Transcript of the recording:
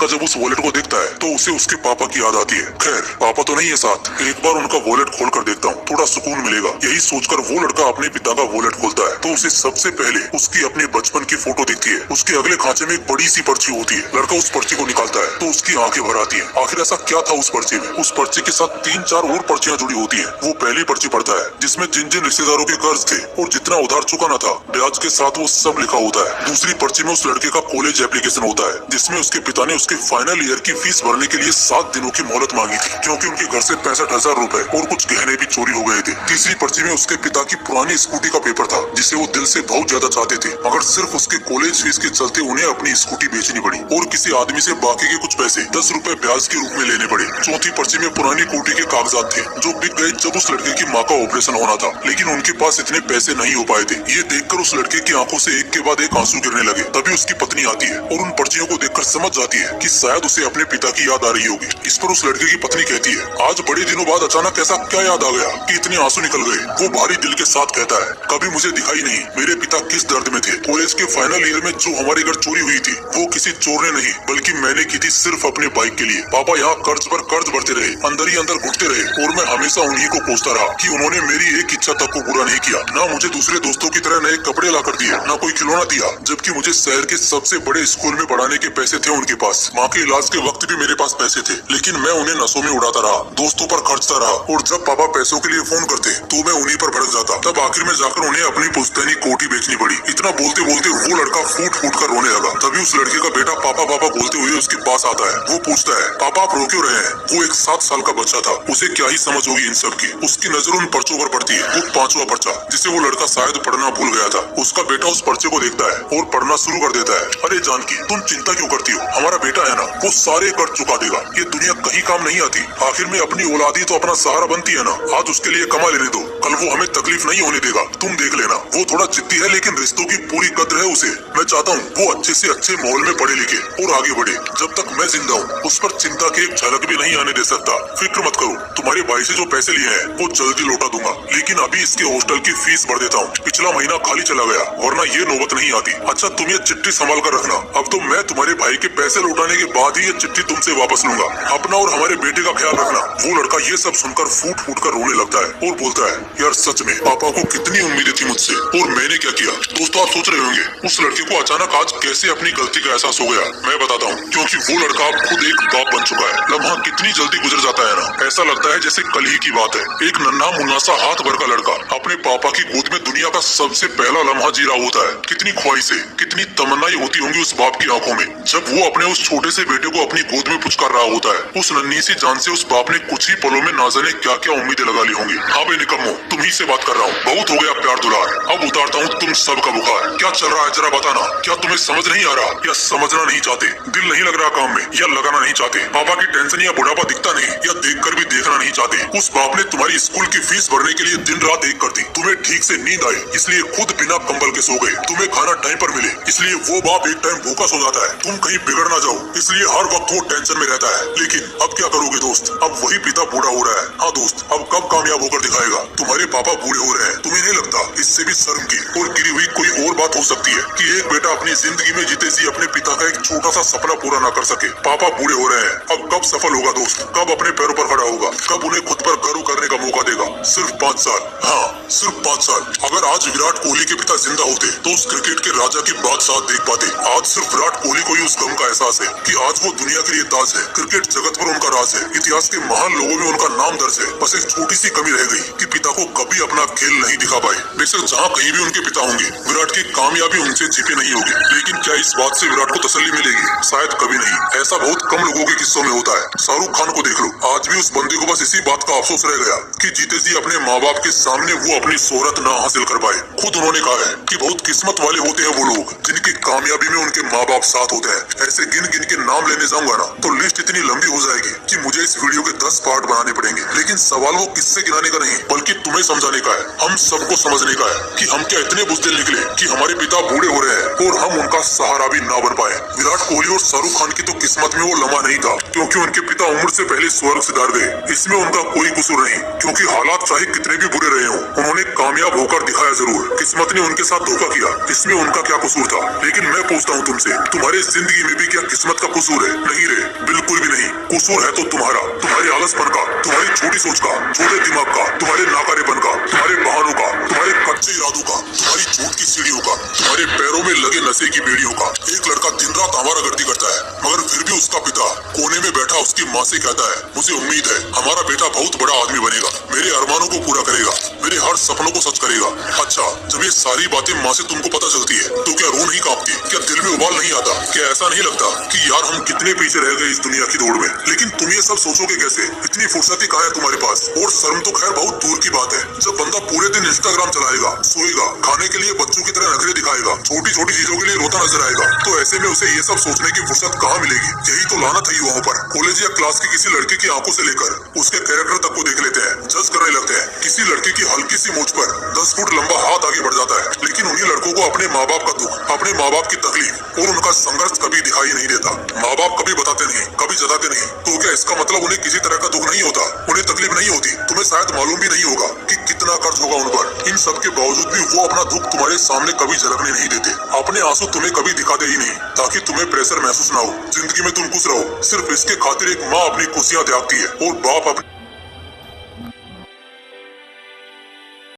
लड़का जब उस वॉलेट को देखता है तो उसे उसके पापा की याद आती है। खैर पापा तो नहीं है साथ, एक बार उनका वॉलेट खोल कर देखता हूँ, थोड़ा सुकून मिलेगा। यही सोचकर वो लड़का अपने पिता का वॉलेट खोलता है तो उसे सबसे पहले उसकी अपने बचपन की फोटो दिखती है। उसके अगले खांचे में एक बड़ी सी पर्ची होती है। लड़का उस पर्ची को निकालता है तो उसकी आंखें भर आती है। आखिर ऐसा क्या था उस पर्ची में? उस पर्ची के साथ 3-4 और पर्चियां जुड़ी होती है। वो पहली पर्ची पढ़ता है जिसमें जिन जिन रिश्तेदारों के कर्ज थे और जितना उधार चुकाना था ब्याज के साथ वो सब लिखा होता है। दूसरी पर्ची में उस लड़के का कॉलेज एप्लीकेशन होता है जिसमें उसके पिता ने उसके फाइनल ईयर की फीस भरने के लिए 7 दिनों की मोहलत मांगी थी क्योंकि उनके घर से 65,000 रुपए और कुछ गहने भी चोरी हो गए थे। तीसरी पर्ची में उसके पिता की पुरानी स्कूटी का पेपर था जिसे वो दिल से बहुत ज्यादा चाहते थे, मगर सिर्फ उसके कॉलेज फीस के चलते उन्हें अपनी स्कूटी बेचनी पड़ी और किसी आदमी से बाकी के कुछ पैसे 10 रुपए ब्याज के रूप में लेने पड़े। चौथी पर्ची में पुरानी कोठी के कागजात थे जो बिक गए जब उस लड़के की माँ का ऑपरेशन होना था, लेकिन उनके पास इतने पैसे नहीं हो पाए थे। ये देखकर उस लड़के की आंखों से एक के बाद एक आंसू गिरने लगे। तभी उसकी पत्नी आती है और उन पर्चियों को देखकर समझ जाती है कि शायद उसे अपने पिता की याद आ रही होगी। इस पर उस लड़के की पत्नी कहती है, आज बड़े दिनों बाद अचानक ऐसा क्या याद आ गया कि इतने आंसू निकल गए? वो भारी दिल के साथ कहता है, कभी मुझे दिखाई नहीं मेरे पिता किस दर्द में थे। कॉलेज के फाइनल ईयर में जो हमारे घर चोरी हुई थी वो किसी चोर ने नहीं बल्कि मैंने की थी, सिर्फ अपने बाइक के लिए। पापा यहाँ कर्ज पर कर्ज भरते रहे, अंदर ही अंदर घुटते रहे और मैं हमेशा उन्हीं को कोसता रहा कि उन्होंने मेरी एक इच्छा तक को पूरा नहीं किया। ना मुझे दूसरे दोस्तों की तरह नए कपड़े ला कर दिए, ना कोई खिलौना दिया, जबकि मुझे शहर के सबसे बड़े स्कूल में पढ़ाने के पैसे थे उनके पास। माँ के इलाज के वक्त भी मेरे पास पैसे थे, लेकिन मैं उन्हें नशों में उड़ाता रहा, दोस्तों पर खर्चता रहा और जब पापा पैसों के लिए फोन करते तो मैं उन्हीं पर भड़क जाता। तब आखिर में जाकर उन्हें अपनी पुश्तैनी कोठी बेचनी पड़ी। इतना बोलते बोलते वो लड़का फूट फूट कर रोने लगा। तभी उस लड़के का बेटा पापा पापा बोलते हुए उसके पास आता है। वो पूछता है, पापा आप रो क्यों रहे हैं? वो एक 7 साल का बच्चा था, उसे क्या ही समझ होगी इन सब की। उसकी नजर उन पर्चों पर पड़ती है, वो 5वां पर्चा जिसे वो लड़का शायद पढ़ना भूल गया था। उसका बेटा उस पर्चे को देखता है और पढ़ना शुरू कर देता है। अरे जानकी, तुम चिंता क्यों करती हो? हमारा बेटा है ना, वो सारे कर्ज चुका देगा। ये दुनिया कहीं काम नहीं आती, आखिर में अपनी औलाद ही तो अपना सहारा बनती है ना। आज उसके लिए कमा लेने दो, कल वो हमें तकलीफ नहीं होने देगा, तुम देख लेना। वो थोड़ा जिद्दी है लेकिन रिश्तों की पूरी कद्र है उसे। मैं चाहता हूँ वो अच्छे से अच्छे माहौल में पढ़े लिखे और आगे बढ़े। जब तक मैं जिंदा हूँ उस पर चिंता की एक झलक भी नहीं आने दे सकता। फिक्र मत करो, तुम्हारे भाई से जो पैसे लिए हैं वो जल्दी लौटा दूंगा, लेकिन अभी इसके हॉस्टल की फीस भर देता हूँ। पिछला महीना खाली चला गया, वरना ये नौबत नहीं आती। अच्छा तुम ये चिट्ठी संभाल कर रखना, अब तो मैं तुम्हारे भाई के पैसे लौटाने के बाद ही ये चिट्ठी तुमसे वापस लूंगा। अपना और हमारे बेटे का ख्याल रखना। वो लड़का ये सब सुनकर फूट फूट कर रोने लगता है और बोलता है, यार सच में पापा को कितनी उम्मीदें थी मुझसे और मैंने क्या किया। दोस्तों आप सोच रहे होंगे उस लड़के को अचानक आज कैसे अपनी गलती का एहसास हो गया। मैं बताता हूँ, क्योंकि वो लड़का अब खुद एक बाप बन चुका है। लम्हा कितनी जल्दी गुजर जाता है ना, ऐसा लगता है जैसे कल ही की बात है। एक नन्हा मुन्ना सा हाथ भर का लड़का अपने पापा की गोद में दुनिया का सबसे पहला लम्हा जी रहा होता है। कितनी ख्वाहिशें, कितनी तमन्नाएं होती होंगी उस बाप की आंखों में जब वो अपने उस छोटे से बेटे को अपनी गोद में पुचकार रहा होता है। उस नन्ही सी जान से उस बाप ने कुछ ही पलों में ना जाने क्या क्या उम्मीदें लगा ली होंगी। हाँ बे निकम्मो, तुम ही से बात कर रहा हूँ। बहुत हो गया प्यार दुलार, अब उतारता हूँ तुम सबका बुखार। क्या चल रहा है जरा बताना, क्या तुम्हें समझ नहीं आ रहा या समझना नहीं चाहते? दिल नहीं लग रहा काम में या लगाना नहीं चाहते? पापा की टेंशन या बुढ़ापा दिखता नहीं या देखकर भी देखना नहीं चाहते? उस बाप ने तुम्हारी स्कूल की फीस भरने के लिए दिन रात एक कर दी। तुम्हें ठीक से नींद आए इसलिए खुद बिना कंबल के सो गए। तुम्हें खाना टाइम पर मिले इसलिए वो बाप एक टाइम भूखा सो जाता है। तुम कहीं बिगड़ ना जाओ इसलिए हर वक्त वो टेंशन में रहता है। लेकिन अब क्या करोगे दोस्त, अब वही पिता बूढ़ा हो रहा है। हाँ दोस्त, अब कब कामयाब होकर दिखाएगा? तुम्हारे पापा बूढ़े हो रहे हैं, तुम्हें नहीं लगता इससे भी शर्म की और गिरी हुई कोई और बात हो सकती है कि एक बेटा अपनी जिंदगी में जीते जी अपने पिता का एक छोटा सा सपना पूरा ना कर सके? पापा बूढ़े हो रहे हैं, अब कब सफल होगा दोस्त? कब अपने पैरों पर खड़ा होगा? कब उन्हें खुद पर गर्व करने का मौका देगा? सिर्फ 5 साल, हाँ सिर्फ 5 साल। अगर आज विराट कोहली के पिता जिंदा होते तो उस क्रिकेट के राजा की बादशाह देख पाते। आज सिर्फ विराट कोहली को ही उस गम का एहसास है कि आज वो दुनिया के लिए ताज है, क्रिकेट जगत पर उनका राज है, इतिहास के महान लोगों में उनका नाम दर्ज है। बस एक छोटी सी कमी रह गई कि पिता को कभी अपना खेल नहीं दिखा पाए। बेशक जहाँ कहीं भी उनके पिता होंगे विराट की कामयाबी उनसे छिपी नहीं होगी, लेकिन क्या इस बात से विराट को तसल्ली मिलेगी? शायद कभी नहीं। ऐसा बहुत कम लोगों के किस्सों में होता है। शाहरुख खान को देख लो, आज भी उस बंदे को बस इसी बात का अफसोस रह गया कि जीते जी अपने माँ बाप के सामने वो अपनी शोहरत ना हासिल कर पाए। खुद उन्होंने कहा है कि बहुत किस्मत वाले होते हैं वो लोग जिनकी कामयाबी में उनके माँ बाप साथ होते हैं। ऐसे गिन गिन के नाम लेने जाऊंगा ना तो लिस्ट इतनी लंबी हो जाएगी कि मुझे इस वीडियो के 10 पार्ट बनाने पड़ेंगे। लेकिन सवाल वो किससे गिनाने का नहीं बल्कि तुम्हें समझाने का है, हम सबको समझने का है कि हम क्या इतने बुज़दिल निकले कि हमारे पिता बूढ़े हो रहे हैं और हम उनका सहारा भी ना बन पाए। विराट कोहली और शाहरुख खान की तो किस्मत में वो लम्हा नहीं था क्योंकि उनके पिता उम्र से पहले स्वर्ग सिधार गए। इसमें उनका कोई कसूर नहीं, क्योंकि हालात चाहे कितने भी बुरे रहे हों उन्होंने कामयाब होकर दिखाया जरूर। किस्मत ने उनके साथ धोखा किया, इसमें उनका क्या कसूर था? लेकिन मैं पूछता हूँ तुमसे, तुम्हारी जिंदगी में भी क्या किस्मत किस्मत का कसूर है? नहीं रे, बिल्कुल भी नहीं। कसूर है तो तुम्हारा, तुम्हारे आलसपन का, तुम्हारी छोटी सोच का, छोटे दिमाग का, तुम्हारे नाकारेपन का, तुम्हारे बहानों का, तुम्हारे कच्चे इरादों का, तुम्हारी झूठ की सीढ़ियों का, तुम्हारे पैरों में लगे नशे की बेड़ियों का। एक लड़का दिन रात आवारा गर्दी करता है, मगर फिर भी उसका पिता कोने में बैठा उसकी माँ से कहता है, मुझे उम्मीद है हमारा बेटा बहुत बड़ा आदमी बनेगा, मेरे अरमानों को पूरा करेगा, मेरे हर सपनों को सच करेगा। अच्छा, जब ये सारी बातें माँ से तुमको पता चलती है तो क्या रूह नहीं कांपती? क्या दिल में उबाल नहीं आता? क्या ऐसा नहीं लगता कि यार हम कितने पीछे रह गए इस दुनिया की दौड़ में? लेकिन तुम ये सब सोचोगे कैसे? इतनी फुर्सती कहाँ है तुम्हारे पास? और शर्म तो खैर बहुत दूर की बात है। जब बंदा पूरे दिन इंस्टाग्राम चलाएगा, सोएगा, खाने के लिए बच्चों की तरह नखरे दिखाएगा, छोटी छोटी चीजों के लिए रोता नजर आएगा, तो ऐसे में उसे ये सब सोचने की फुर्सत कहाँ मिलेगी? यही तो लानत है युवाओं पर। कॉलेज या क्लास की किसी लड़की की आंखों से लेकर उसके कैरेक्टर तक को देख लेते हैं, जज करने लगते हैं। किसी लड़की की हल्की सी मूंछ पर 10 फुट लंबा हाथ आगे बढ़ जाता है, लेकिन उन्हीं लड़कों को अपने माँ बाप का दुख, अपने माँ बाप की तकलीफ और उनका संघर्ष कभी दिखाई नहीं देता। माँ बाप कभी बताते नहीं, कभी जताते नहीं, तो क्या इसका मतलब उन्हें किसी तरह का दुख नहीं होता? उन्हें तकलीफ नहीं होती? तुम्हें शायद मालूम भी नहीं होगा कि कितना कर्ज होगा उन पर। इन सब के बावजूद भी वो अपना दुख तुम्हारे सामने कभी झलकने नहीं देते। अपने आंसू तुम्हें कभी दिखाते ही नहीं, ताकि तुम्हें प्रेशर महसूस ना हो। जिंदगी में तुम खुश रहो, सिर्फ इसके खातिर एक माँ अपनी खुशियाँ त्यागती है और बाप अपनी